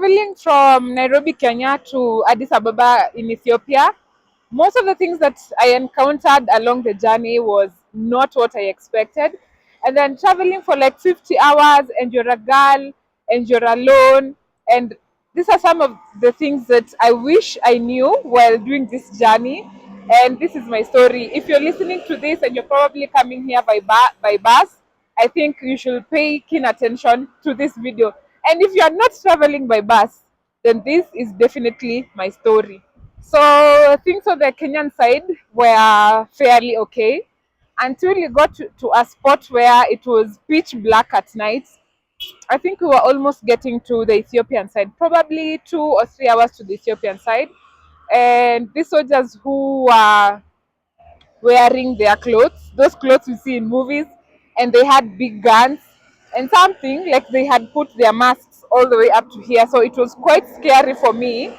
traveling from Nairobi, Kenya to Addis Ababa in Ethiopia, most of the things that I encountered along the journey was not what I expected. And then traveling for like 50 hours, and you're a girl and you're alone. And these are some of the things that I wish I knew while doing this journey. And this is my story. If you're listening to this and you're probably coming here by bus, I think you should pay keen attention to this video. And if you are not traveling by bus, then this is definitely my story. So things on the Kenyan side were fairly okay until you got to a spot where it was pitch black at night. I think we were almost getting to the Ethiopian side, probably 2 or 3 hours to the Ethiopian side. And these soldiers who were wearing their clothes, those clothes you see in movies, and they had big guns and something like they had put their masks all the way up to here. So it was quite scary for me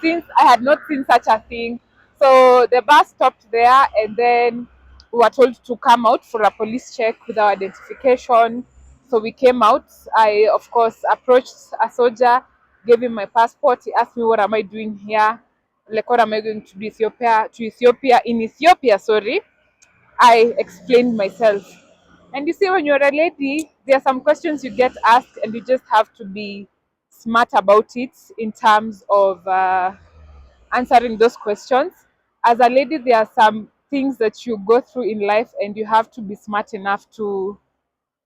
since I had not seen such a thing. So the bus stopped there, and then we were told to come out for a police check with our identification. So we came out. I, of course, approached a soldier, gave him my passport. He asked me, what am I doing here? Like, what am I going to do in Ethiopia, sorry. I explained myself. And you see, when you're a lady, there are some questions you get asked, and you just have to be smart about it in terms of answering those questions. As a lady, there are some things that you go through in life, and you have to be smart enough to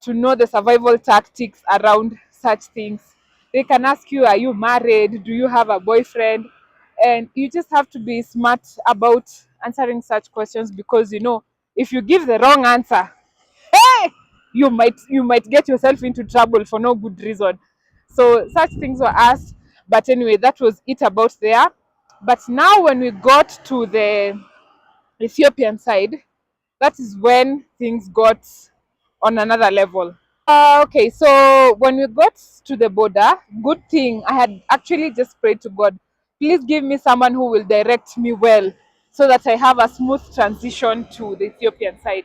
know the survival tactics around such things. They can ask you, are you married? Do you have a boyfriend? And you just have to be smart about answering such questions, because if you give the wrong answer, hey, you might get yourself into trouble for no good reason. So such things were asked. But anyway, that was it about there. But now when we got to the Ethiopian side, that is when things got on another level. Okay, so when we got to the border, good thing I had actually just prayed to God, please give me someone who will direct me well so that I have a smooth transition to the Ethiopian side.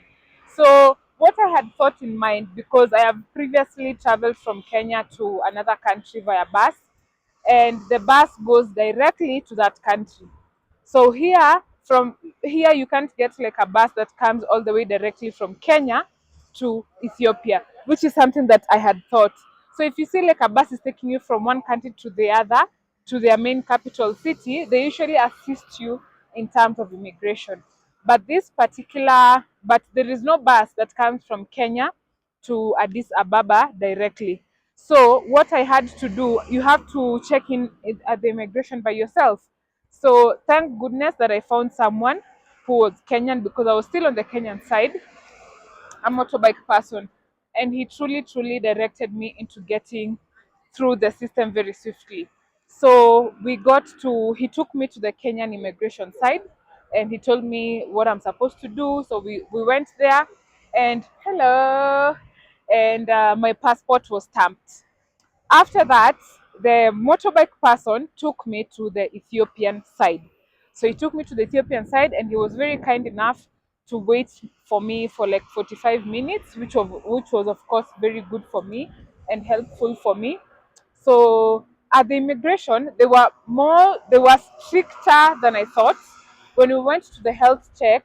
So, what I had thought in mind, because I have previously traveled from Kenya to another country via bus, and the bus goes directly to that country. So from here, you can't get like a bus that comes all the way directly from Kenya to Ethiopia, which is something that I had thought. So if you see like a bus is taking you from one country to the other, to their main capital city, they usually assist you in terms of immigration. But there is no bus that comes from Kenya to Addis Ababa directly. So what I had to do, you have to check in at the immigration by yourself. So thank goodness that I found someone who was Kenyan, because I was still on the Kenyan side, a motorbike person, and he truly directed me into getting through the system very swiftly. So he took me to the Kenyan immigration side, and he told me what I'm supposed to do. So we went there, and hello, and my passport was stamped. After that, the motorbike person took me to the Ethiopian side. So he took me to the Ethiopian side, and he was very kind enough to wait for me for like 45 minutes, which was of course very good for me and helpful for me. So at the immigration, they were stricter than I thought. When we went to the health check,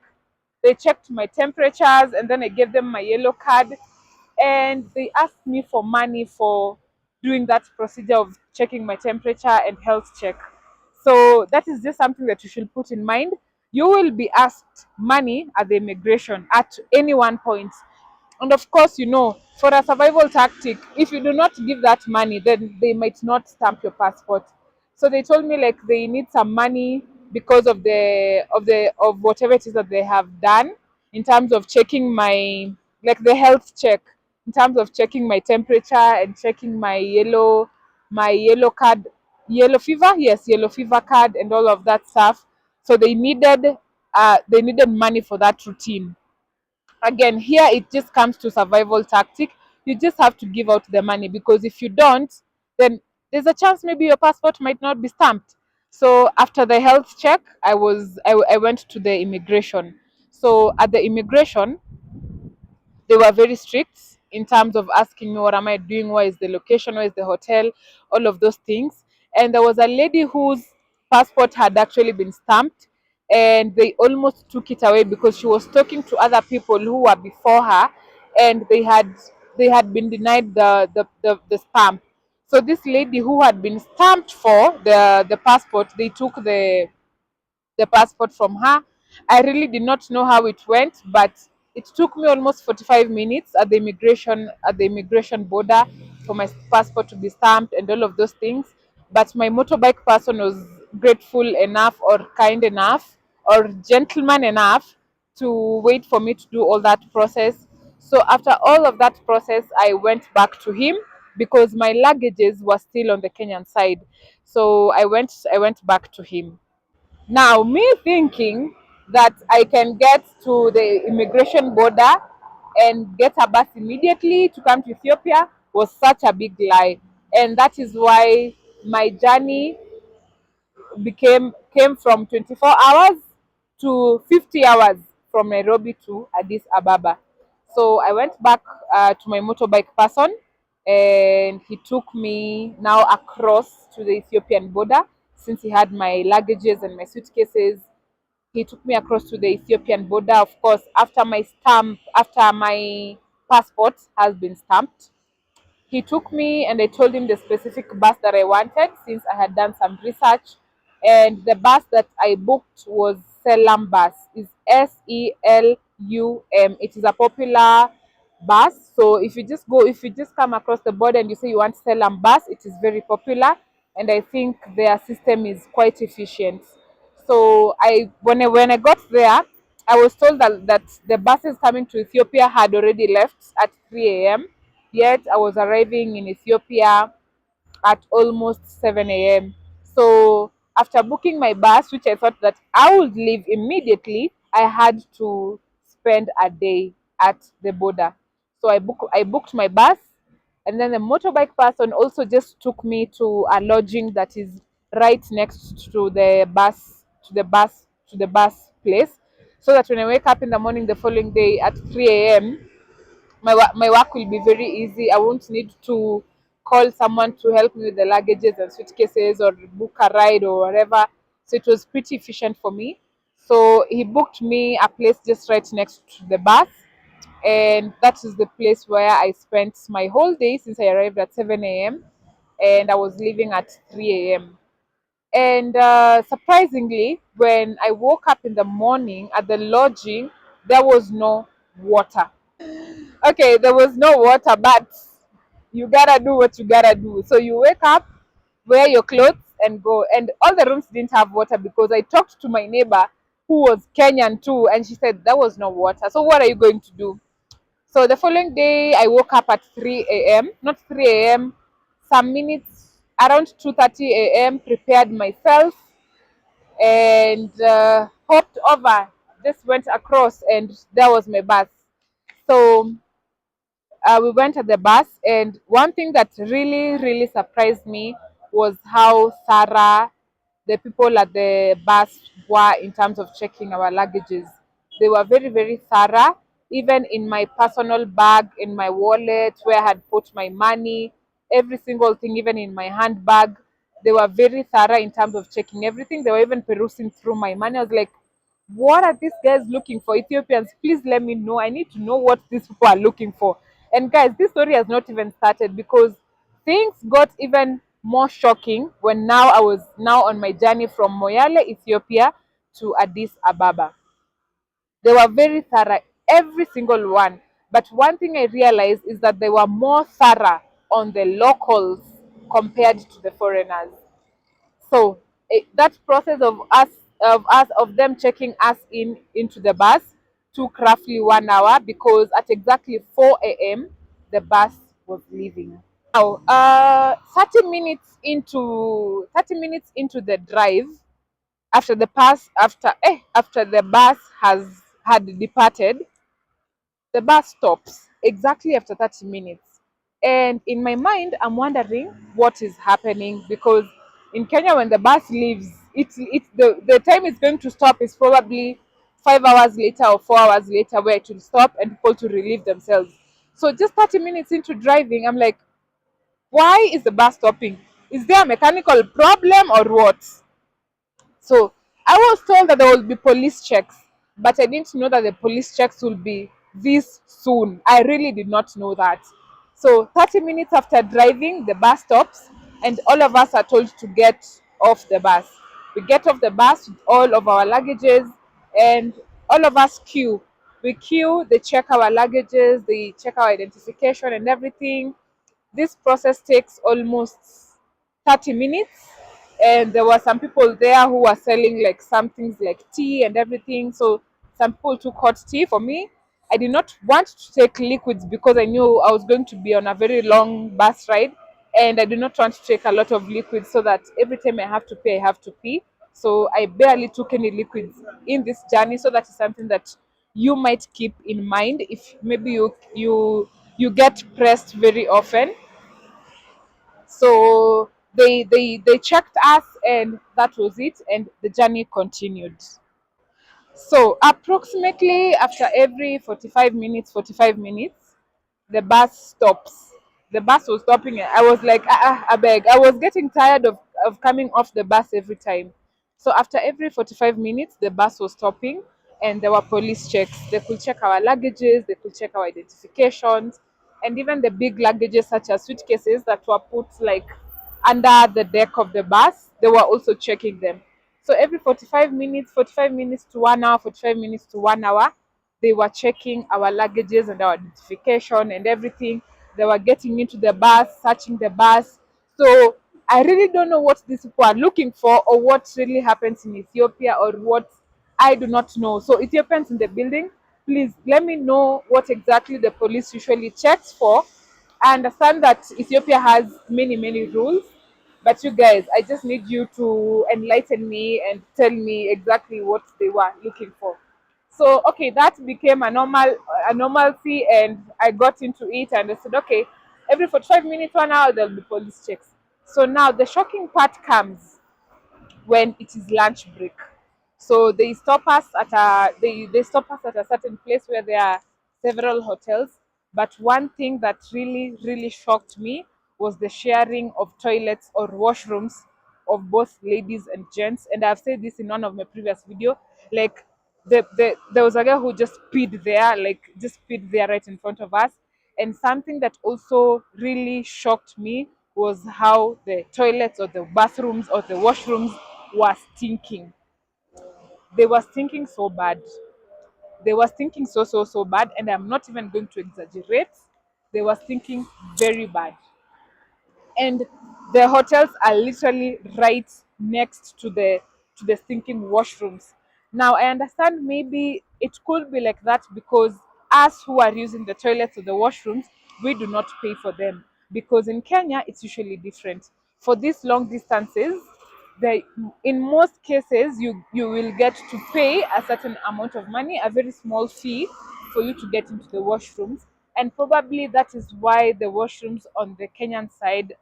they checked my temperatures, and then I gave them my yellow card, and they asked me for money for doing that procedure of checking my temperature and health check. So that is just something that you should put in mind. You will be asked money at the immigration at any one point. And of course, for a survival tactic, if you do not give that money, then they might not stamp your passport. So they told me like they need some money because of whatever it is that they have done in terms of checking my, like, the health check, in terms of checking my temperature and checking my yellow card, yellow fever, yes, yellow fever card and all of that stuff. So they needed money for that routine. Again, here it just comes to survival tactic. You just have to give out the money, because if you don't, then there's a chance maybe your passport might not be stamped. So after the health check, I went to the immigration. So at the immigration, they were very strict in terms of asking me what am I doing, where is the location, where is the hotel, all of those things. and there was a lady whose passport had actually been stamped, and they almost took it away because she was talking to other people who were before her, and they had been denied the stamp. So this lady who had been stamped for the passport, they took the passport from her. I really did not know how it went, but it took me almost 45 minutes at the immigration border for my passport to be stamped and all of those things. But my motorbike person was grateful enough, or kind enough, or gentleman enough to wait for me to do all that process. So after all of that process, I went back to him because my luggages were still on the Kenyan side. So I went back to him. Now, me thinking that I can get to the immigration border and get a bus immediately to come to Ethiopia was such a big lie. And that is why my journey came from 24 hours to 50 hours from Nairobi to Addis Ababa. So I went back to my motorbike person, and he took me now across to the Ethiopian border since he had my luggages and my suitcases. He took me across to the Ethiopian border, of course, after my passport has been stamped. He took me, and I told him the specific bus that I wanted since I had done some research. And the bus that I booked was Selam bus. Is Selum. It is a popular bus. So if you just come across the border and you say you want Selam bus, it is very popular, and I think their system is quite efficient. So when I got there, I was told that the buses coming to Ethiopia had already left at 3 a.m. Yet I was arriving in Ethiopia at almost 7 a.m. So after booking my bus, which I thought that I would leave immediately, I had to spend a day at the border. So I booked my bus, and then the motorbike person also just took me to a lodging that is right next to the bus place, so that when I wake up in the morning the following day at 3 a.m., my work will be very easy. I won't need to call someone to help me with the luggages and suitcases, or book a ride or whatever. So it was pretty efficient for me. So he booked me a place just right next to the bus, and that is the place where I spent my whole day since I arrived at 7 a.m. and I was leaving at 3 a.m. And surprisingly, when I woke up in the morning at the lodging, there was no water. Okay, there was no water, but you gotta do what you gotta do. So you wake up, wear your clothes, and go. And all the rooms didn't have water because I talked to my neighbor who was Kenyan too, and she said there was no water. So what are you going to do? So the following day, I woke up at 3 a.m., not 3 a.m., some minutes around 2:30 a.m., prepared myself, and hopped over, just went across, and there was my bus. So we went at the bus, and one thing that really, really surprised me was how thorough the people at the bus were in terms of checking our luggages. They were very, very thorough, even in my personal bag, in my wallet, where I had put my money, every single thing, even in my handbag. They were very thorough in terms of checking everything. They were even perusing through my money. I was like, what are these guys looking for? Ethiopians, please let me know. I need to know what these people are looking for. And guys, this story has not even started, because things got even more shocking when now I was now on my journey from Moyale, Ethiopia to Addis Ababa. They were very thorough, every single one. But one thing I realized is that they were more thorough on the locals compared to the foreigners. So that process of them checking us into the bus took roughly 1 hour, because at exactly 4 a.m. the bus was leaving. Now, 30 minutes into the drive, after the bus has had departed, the bus stops exactly after 30 minutes. And in my mind, I'm wondering what is happening, because in Kenya, when the bus leaves, the time it's going to stop is probably 5 hours later or 4 hours later, where it will stop and people to relieve themselves. So just 30 minutes into driving, I'm like, why is the bus stopping? Is there a mechanical problem or what? So I was told that there will be police checks, but I didn't know that the police checks will be this soon. I really did not know that. So 30 minutes after driving, the bus stops, and all of us are told to get off the bus. We get off the bus with all of our luggages, and all of us queue. We queue, they check our luggages, they check our identification and everything. This process takes almost 30 minutes, and there were some people there who were selling like some things like tea and everything. So some people took hot tea. For me, I did not want to take liquids because I knew I was going to be on a very long bus ride, and I did not want to take a lot of liquids so that every time I have to pee, I have to pee. So I barely took any liquids in this journey. So that is something that you might keep in mind if maybe you get pressed very often. So they checked us, and that was it, and the journey continued. So approximately after every 45 minutes, the bus stops. The bus was stopping, and I was like, I beg. I was getting tired of coming off the bus every time. So after every 45 minutes, the bus was stopping, and there were police checks. They could check our luggages, they could check our identifications, and even the big luggages such as suitcases that were put like under the deck of the bus, they were also checking them. So every 45 minutes, 45 minutes to 1 hour, 45 minutes to 1 hour, they were checking our luggages and our identification and everything. They were getting into the bus, searching the bus. So I really don't know what these people are looking for, or what really happens in Ethiopia, or what I do not know. So Ethiopians in the building, please let me know what exactly the police usually checks for. I understand that Ethiopia has many rules, but you guys, I just need you to enlighten me and tell me exactly what they were looking for. So okay, that became a normalcy, and I got into it, and I said, okay, every 45 minutes, 1 hour, there'll be police checks. So now the shocking part comes when it is lunch break. So they stop us at a certain place where there are several hotels. But one thing that really shocked me was the sharing of toilets or washrooms of both ladies and gents. And I've said this in one of my previous video. Like there was a girl who just peed there, like just peed there right in front of us. And something that also really shocked me was how the toilets or the bathrooms or the washrooms were stinking. They were stinking so bad. They were stinking so bad, and I'm not even going to exaggerate. They were stinking very bad, and the hotels are literally right next to the stinking washrooms. Now I understand maybe it could be like that because us who are using the toilets or the washrooms, we do not pay for them, because in Kenya it's usually different. For these long distances, the in most cases you will get to pay a certain amount of money, a very small fee, for you to get into the washrooms. And probably that is why the washrooms on the Kenyan side,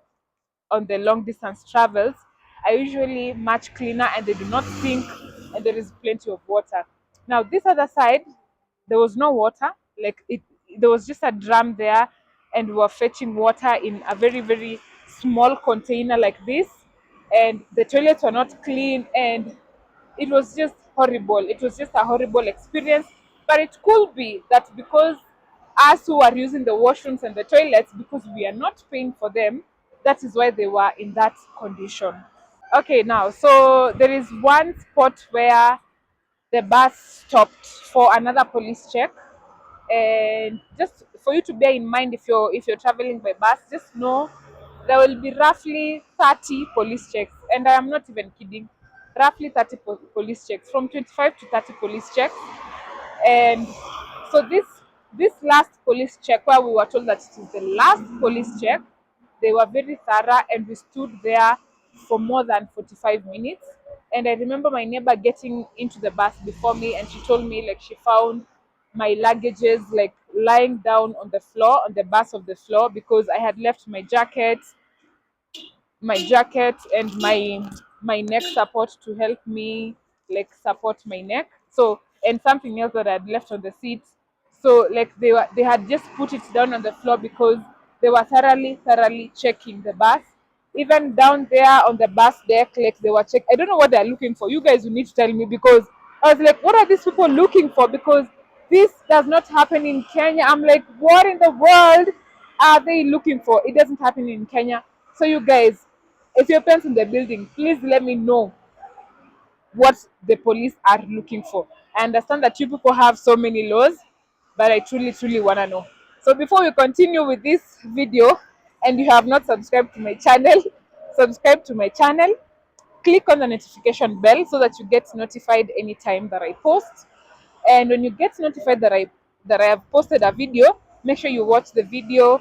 on the long distance travels, are usually much cleaner, and they do not stink, and there is plenty of water. Now this other side, there was no water. Like it there was just a drum there, and we were fetching water in a very small container like this, and the toilets were not clean, and it was just horrible. It was just a horrible experience. But it could be that because us who are using the washrooms and the toilets, because we are not paying for them, that is why they were in that condition. Okay, now, so there is one spot where the bus stopped for another police check. And just for you to bear in mind, if you're traveling by bus, just know there will be roughly 30 police checks, and I am not even kidding. Roughly 30 police checks, from 25 to 30 police checks. And so this last police check, where we were told that it is the last police check, they were very thorough, and we stood there for more than 45 minutes. And I remember my neighbor getting into the bus before me, and she told me like she found my luggages like lying down on the floor, on the bus of the floor, because I had left my jacket and my neck support to help me like support my neck. So, and something else that I'd left on the seat. So like they had just put it down on the floor because they were thoroughly checking the bus. Even down there on the bus deck, like they were checking. I don't know what they're looking for. You guys will need to tell me, because I was like, what are these people looking for? Because this does not happen in Kenya. I'm like, what in the world are they looking for? It doesn't happen in Kenya. So you guys, Ethiopians in the building, please let me know what the police are looking for. I understand that you people have so many laws, but I truly want to know. So before we continue with this video, and you have not subscribed to my channel, subscribe to my channel, click on the notification bell so that you get notified anytime that I post. And when you get notified that I have posted a video, make sure you watch the video,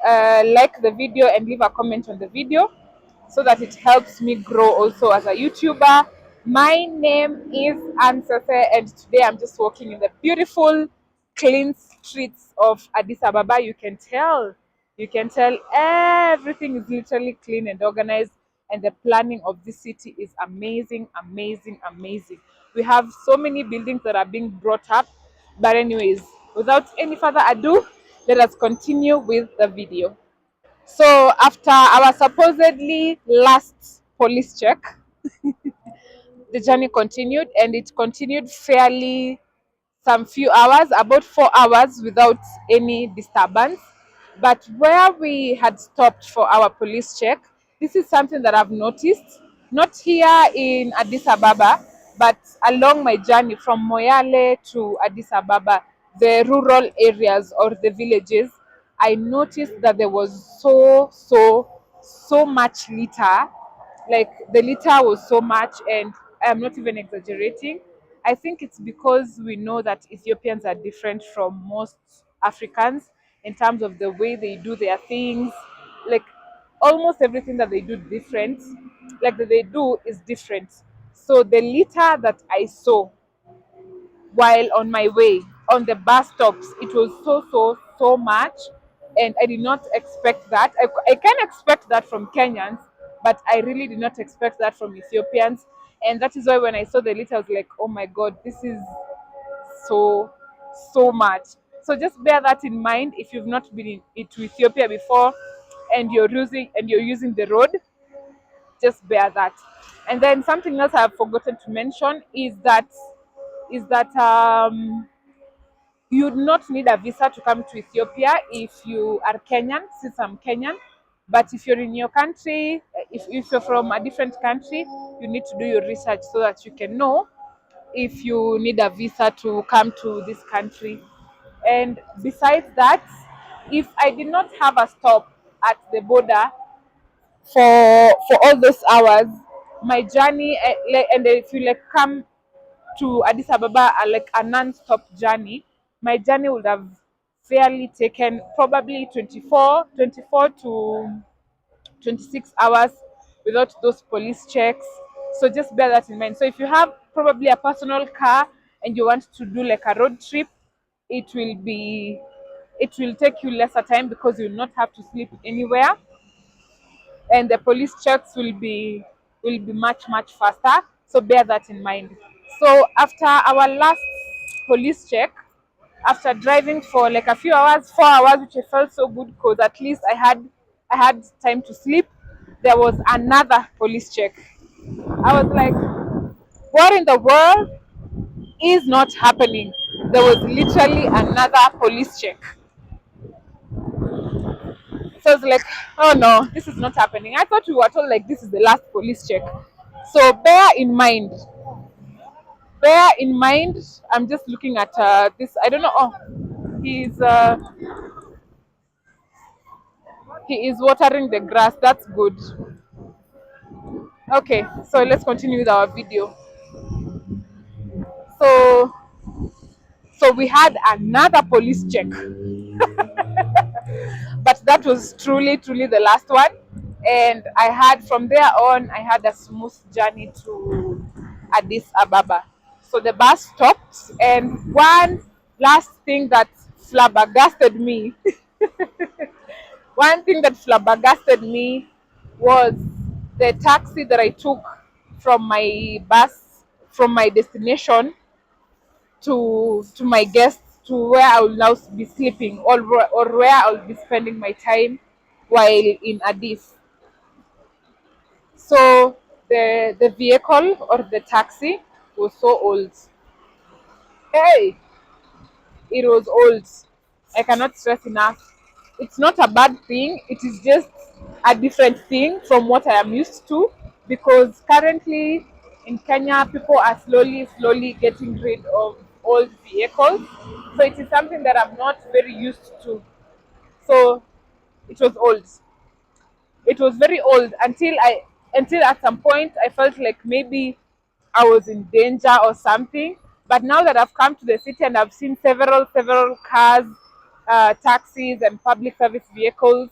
like the video, and leave a comment on the video so that it helps me grow also as a YouTuber. My name is Sese, and today I'm just walking in the beautiful, clean streets of Addis Ababa. You can tell everything is literally clean and organized, and the planning of this city is amazing, amazing, amazing. We have so many buildings that are being brought up. But anyways, without any further ado, let us continue with the video. So after our supposedly last police check, the journey continued, and it continued fairly some few hours, about 4 hours without any disturbance. But where we had stopped for our police check, this is something that I've noticed, not here in Addis Ababa, but along my journey from Moyale to Addis Ababa, the rural areas or the villages. I noticed that there was so much litter. Like the litter was so much, and I'm not even exaggerating. I think it's because we know that Ethiopians are different from most Africans in terms of the way they do their things. Like almost everything that they do different, like that they do is different. So the litter that I saw while on my way on the bus stops, it was so much, and I did not expect that. I can expect that from Kenyans, but I really did not expect that from Ethiopians. And that is why when I saw the litter, I was like, oh my god, this is so much. So just bear that in mind if you've not been to Ethiopia before, and you're using the road. Just bear that. And then something else I've forgotten to mention is that you do not need a visa to come to Ethiopia if you are Kenyan, since I'm Kenyan. But if you're in your country, if you're from a different country, you need to do your research so that you can know if you need a visa to come to this country. And besides that, if I did not have a stop at the border for all those hours, my journey, and if you like come to Addis Ababa, like a non-stop journey, my journey would have fairly taken probably 24 to 26 hours without those police checks. So just bear that in mind. So if you have probably a personal car and you want to do like a road trip, it will be it will take you lesser time because you will not have to sleep anywhere, and the police checks will be much faster. So bear that in mind. So after our last police check, after driving for like a few hours, 4 hours, which I felt so good because at least I had time to sleep, there was another police check. I was like, what in the world is not happening? There was literally another police check. So I was like, oh no, this is not happening. I thought we were told like this is the last police check. So bear in mind, I'm just looking at this. I don't know. Oh, he's uh, he is watering the grass. That's good. Okay, so let's continue with our video. So so we had another police check, but that was truly the last one. And I had from there on, I had a smooth journey to Addis Ababa. So the bus stopped, and one last thing that flabbergasted me, one thing that flabbergasted me was the taxi that I took from my bus, from my destination to my guests, to where I will now be sleeping, or where I will be spending my time while in Addis. So the vehicle or the taxi was so old. Hey, it was old. I cannot stress enough. It's not a bad thing, it is just a different thing from what I am used to, because currently in Kenya people are slowly getting rid of old vehicles. So it is something that I'm not very used to. So it was old. It was very old until at some point I felt like maybe I was in danger or something. But now that I've come to the city and I've seen several cars, taxis, and public service vehicles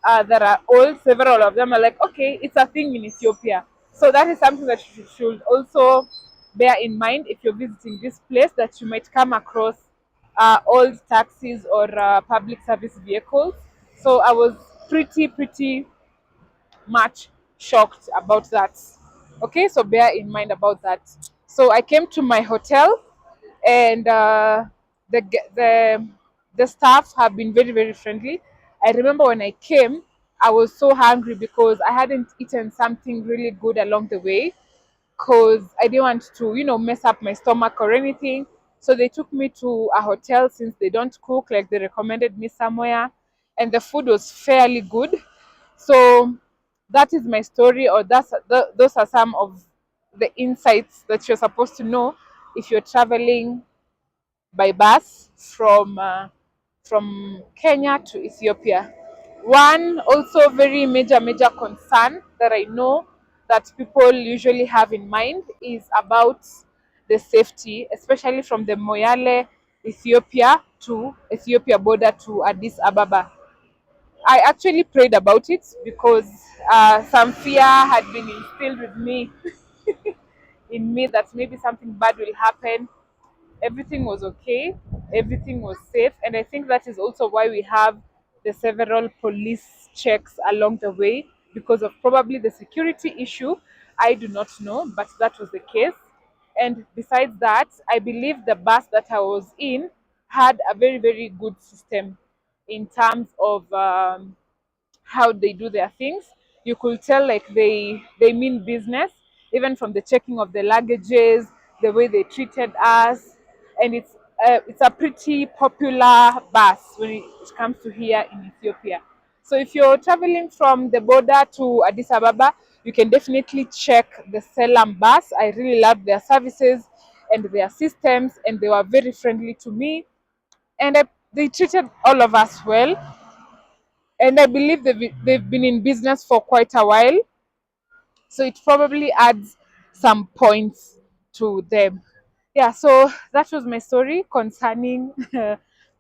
that are old, several of them are like, okay, it's a thing in Ethiopia. So that is something that you should also bear in mind if you're visiting this place, that you might come across old taxis or public service vehicles. So I was pretty much shocked about that. Okay, so bear in mind about that. So I came to my hotel, and the ge- the staff have been very friendly. I remember when I came, I was so hungry because I hadn't eaten something really good along the way, because I didn't want to, mess up my stomach or anything. So they took me to a hotel since they don't cook, like they recommended me somewhere, and the food was fairly good. So that is my story, or those are some of the insights that you're supposed to know if you're traveling by bus from Kenya to Ethiopia. One also very major concern that I know that people usually have in mind is about the safety, especially from the Moyale, Ethiopia to Ethiopia border to Addis Ababa. I actually prayed about it because some fear had been instilled with me in me that maybe something bad will happen. Everything was okay, everything was safe, and I think that is also why we have the several police checks along the way, because of probably the security issue. I do not know, but that was the case. And besides that, I believe the bus that I was in had a very good system in terms of how they do their things. You could tell like they mean business, even from the checking of the luggages, the way they treated us, and it's a pretty popular bus when it comes to here in Ethiopia. So if you're traveling from the border to Addis Ababa, you can definitely check the Selam bus. I really loved their services and their systems, and they were very friendly to me, and they treated all of us well, and I believe they've been in business for quite a while, so it probably adds some points to them. Yeah, so that was my story concerning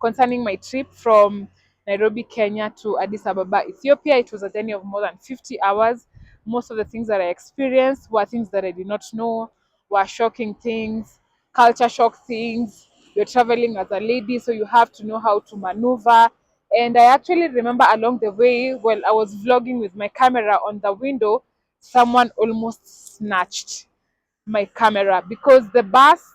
concerning my trip from Nairobi, Kenya to Addis Ababa, Ethiopia. It was a journey of more than 50 hours. Most of the things that I experienced were things that I did not know, were shocking things, culture shock things. You're traveling as a lady, so you have to know how to maneuver. And I actually remember along the way, while I was vlogging with my camera on the window, someone almost snatched my camera, because the bus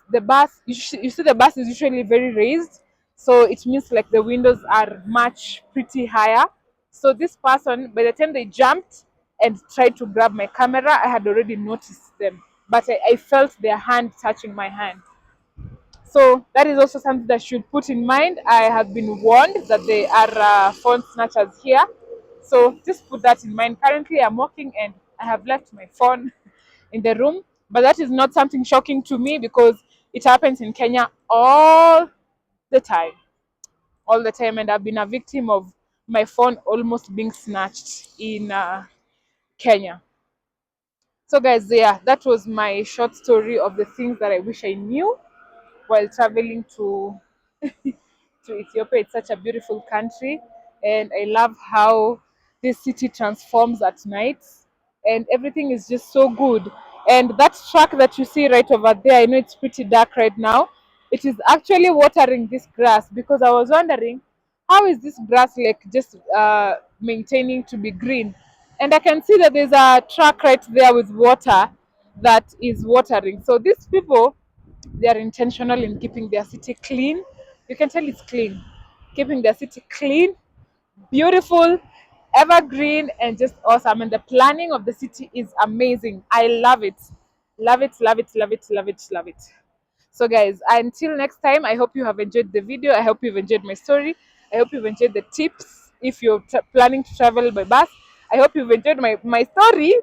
you see the bus is usually very raised, so it means like the windows are much pretty higher. So this person, by the time they jumped and tried to grab my camera, I had already noticed them, but I felt their hand touching my hand. So that is also something that you should put in mind. I have been warned that there are phone snatchers here, so just put that in mind. Currently, I'm working and I have left my phone in the room, but that is not something shocking to me because it happens in Kenya the time, all the time, and I've been a victim of my phone almost being snatched in Kenya. So, guys, yeah, that was my short story of the things that I wish I knew while traveling to Ethiopia. It's such a beautiful country, and I love how this city transforms at night, and everything is just so good. And that track that you see right over there, I know it's pretty dark right now. It is actually watering this grass, because I was wondering how is this grass like just maintaining to be green. And I can see that there's a track right there with water that is watering. So these people, they are intentional in keeping their city clean. You can tell it's clean, keeping their city clean, beautiful, evergreen and just awesome. And the planning of the city is amazing. I love it. Love it, love it, love it, love it, love it. So, guys, until next time, I hope you have enjoyed the video. I hope you've enjoyed my story. I hope you've enjoyed the tips if you're planning to travel by bus. I hope you've enjoyed my story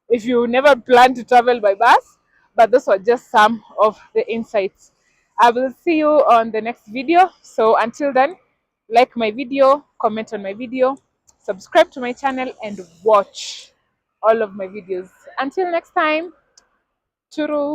if you never plan to travel by bus. But those were just some of the insights. I will see you on the next video. So, until then, like my video, comment on my video, subscribe to my channel, and watch all of my videos. Until next time, churro.